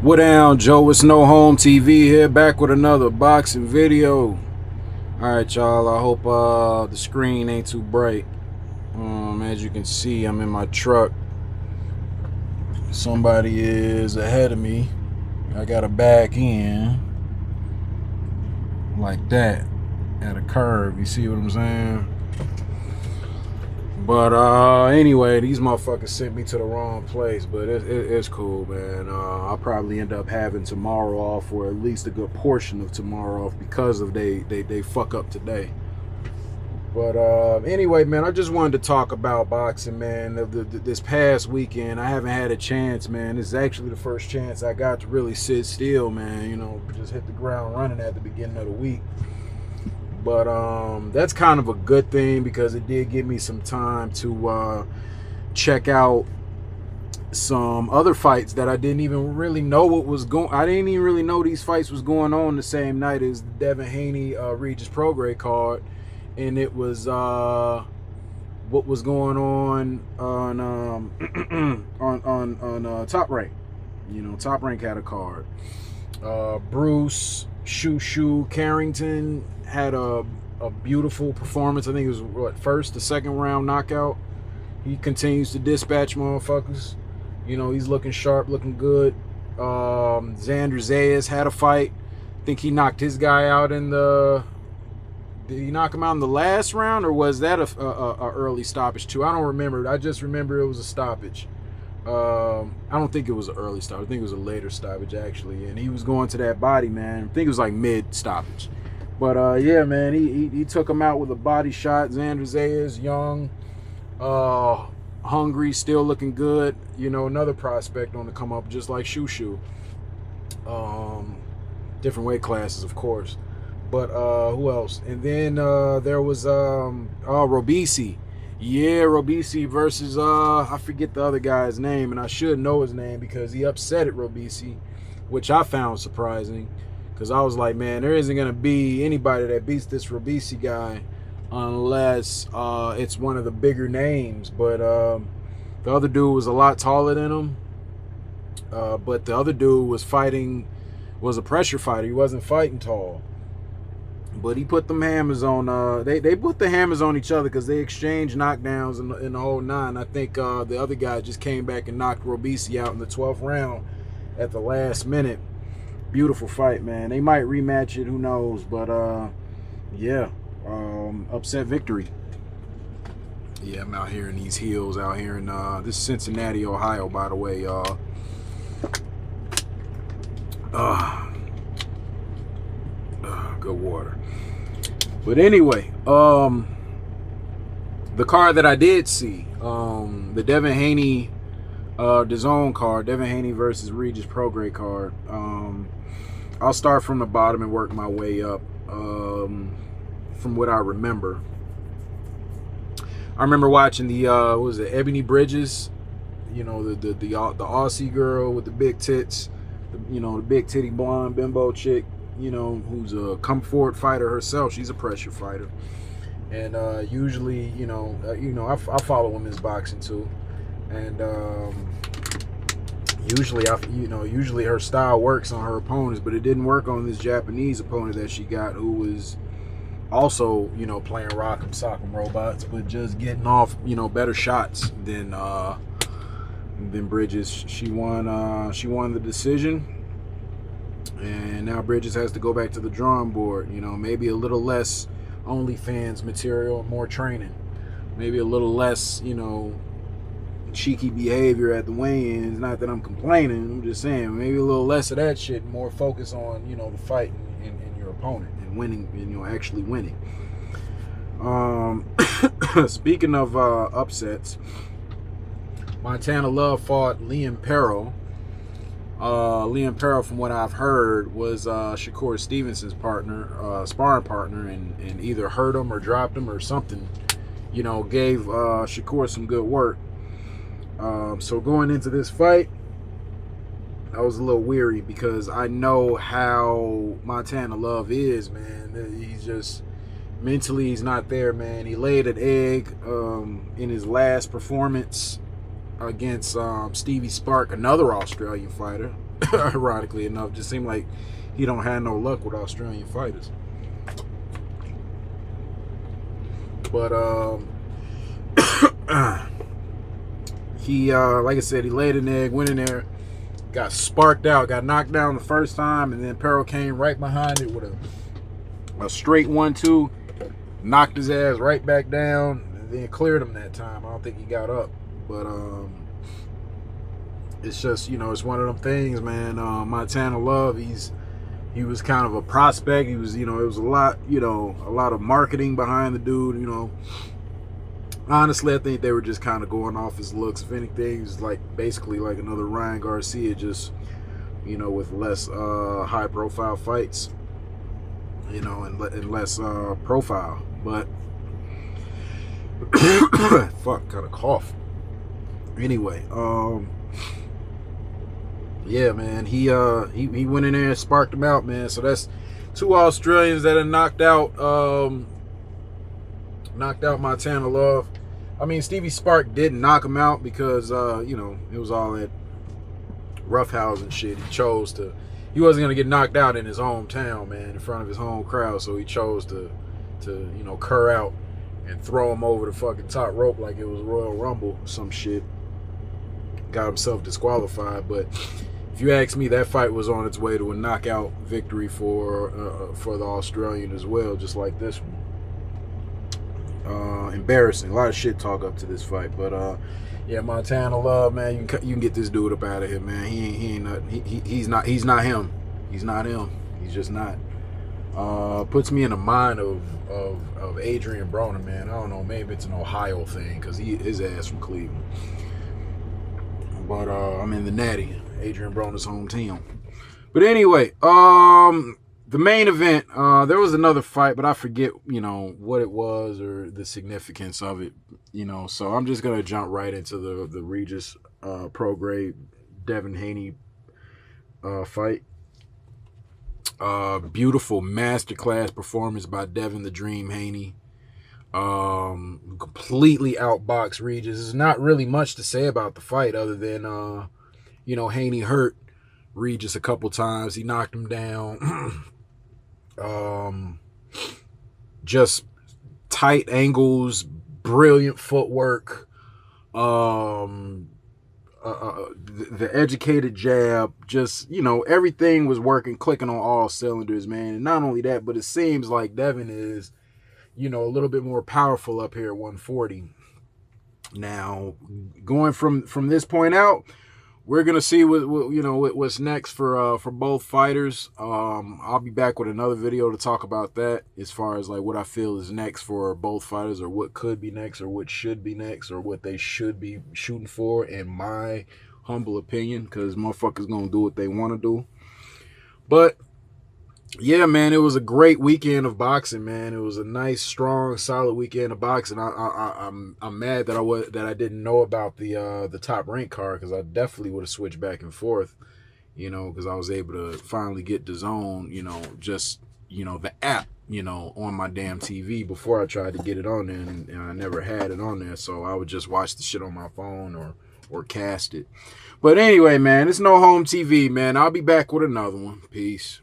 What down, Joe? It's No Home TV here, back with another boxing video. Alright, y'all, I hope the screen ain't too bright. As you can see, I'm in my truck. Somebody is ahead of me. I gotta back in like that at a curve. You see what I'm saying? But anyway, these motherfuckers sent me to the wrong place, but it's cool, man. I'll probably end up having tomorrow off, or at least a good portion of tomorrow off, because of they fuck up today. But anyway, man, I just wanted to talk about boxing, man. This past weekend, I haven't had a chance, man. This is actually the first chance I got to really sit still, man. You know, just hit the ground running at the beginning of the week. But that's kind of a good thing, because it did give me some time to check out some other fights that I didn't even really know what was going. I didn't even really know these fights was going on the same night as the Devin Haney Regis Prograis card, and it was what was going on on Top Rank. You know, Top Rank had a card. Bruce Shoo Carrington had a beautiful performance. I think it was the second round knockout. He continues to dispatch motherfuckers. You know, he's looking sharp, looking good. Xander Zayas had a fight. I think he knocked his guy out in the... Did he knock him out in the last round, or was that a early stoppage too? I don't remember. I just remember it was a stoppage. I don't think it was an early stoppage. I think it was a later stoppage, actually. And he was going to that body, man. I think it was like mid stoppage. But yeah, man, he took him out with a body shot. Xander Zayas, young, hungry, still looking good. You know, another prospect on the come up, just like Shoo. Different weight classes, of course. But who else? And then there was Robisi. Yeah, Robisi versus I forget the other guy's name, and I should know his name because he upset at Robisi, which I found surprising, because I was like, man, there isn't gonna be anybody that beats this Robisi guy unless it's one of the bigger names. But the other dude was a lot taller than him. But the other dude was a pressure fighter. He wasn't fighting tall. But he put them hammers on, they put the hammers on each other, because they exchanged knockdowns in the whole nine. I think the other guy just came back and knocked Robisi out in the 12th round at the last minute. Beautiful fight, man. They might rematch it, who knows. But yeah, upset victory. Yeah, I'm out here in these hills, out here in this is Cincinnati, Ohio, by the way, y'all. Good water. But anyway, the card that I did see, the Devin Haney DAZN card, Devin Haney versus Regis Prograis card. I'll start from the bottom and work my way up. From what I remember, watching the what was it, Ebony Bridges, you know, the Aussie girl with the big tits, you know, the big titty blonde bimbo chick, you know, who's a come forward fighter herself. She's a pressure fighter, and usually, you know, I follow women's boxing too, and usually her style works on her opponents, but it didn't work on this Japanese opponent that she got, who was also, you know, playing rock'em sock'em robots, but just getting off, you know, better shots than Bridges. She won the decision. And now Bridges has to go back to the drawing board. You know, maybe a little less OnlyFans material, more training. Maybe a little less, you know, cheeky behavior at the weigh-ins. Not that I'm complaining. I'm just saying, maybe a little less of that shit. More focus on, you know, the fight and your opponent and winning, and, you know, actually winning. Speaking of upsets, Montana Love fought Liam Perro. Liam Perro, from what I've heard, was Shakur Stevenson's partner, sparring partner, and either hurt him or dropped him or something. You know, gave Shakur some good work. So going into this fight, I was a little weary, because I know how Montana Love is, man. He's just mentally, he's not there, man. He laid an egg in his last performance against Stevie Spark, another Australian fighter. Ironically enough, just seemed like he don't have no luck with Australian fighters. But he like I said, he laid an egg, went in there, got sparked out, got knocked down the first time, and then Perro came right behind it with a straight 1-2, knocked his ass right back down, and then cleared him that time. I don't think he got up, but it's just, you know, it's one of them things, man. Montana Love, he was kind of a prospect. He was, you know, it was a lot, you know, a lot of marketing behind the dude, you know. Honestly, I think they were just kind of going off his looks. If anything, he was like basically like another Ryan Garcia, just, you know, with less high profile fights, you know, and less profile. But fuck, got a cough. Anyway, yeah, man, he went in there and sparked him out, man. So that's 2 Australians that have knocked out Montana Love. I mean, Stevie Spark didn't knock him out because you know, it was all that roughhouse and shit. He wasn't gonna get knocked out in his hometown, man, in front of his home crowd. So he chose to you know, cur out and throw him over the fucking top rope like it was Royal Rumble or some shit. Got himself disqualified. But if you ask me, that fight was on its way to a knockout victory for the Australian as well, just like this one. Embarrassing. A lot of shit talk up to this fight, but yeah, Montana Love, man, you can get this dude up out of here, man. He's not him. He's not him. He's just not. Puts me in the mind of Adrian Broner, man. I don't know, maybe it's an Ohio thing because his ass from Cleveland. But I'm in the Natty, Adrian Broner's hometown. But anyway, the main event, there was another fight, but I forget, you know, what it was or the significance of it, you know. So I'm just gonna jump right into the Regis Prograis Devin Haney fight. Beautiful masterclass performance by Devin the Dream Haney. Completely outboxed Regis. There's not really much to say about the fight other than you know, Haney hurt Regis a couple times. He knocked him down. Just tight angles, brilliant footwork, the educated jab, just, you know, everything was working, clicking on all cylinders, man. And not only that, but it seems like Devin is, you know, a little bit more powerful up here at 140. Now, going from this point out, we're gonna see what's next for both fighters. I'll be back with another video to talk about that, as far as like what I feel is next for both fighters, or what could be next, or what should be next, or what they should be shooting for, in my humble opinion, because motherfuckers gonna do what they want to do. But yeah, man, it was a great weekend of boxing, man. It was a nice, strong, solid weekend of boxing. I'm mad that I didn't know about the Top Rank card, because I definitely would have switched back and forth, you know, because I was able to finally get DAZN, you know, just, you know, the app, you know, on my damn TV before I tried to get it on there, and I never had it on there, so I would just watch the shit on my phone or cast it. But anyway, man, it's no home TV, man. I'll be back with another one. Peace.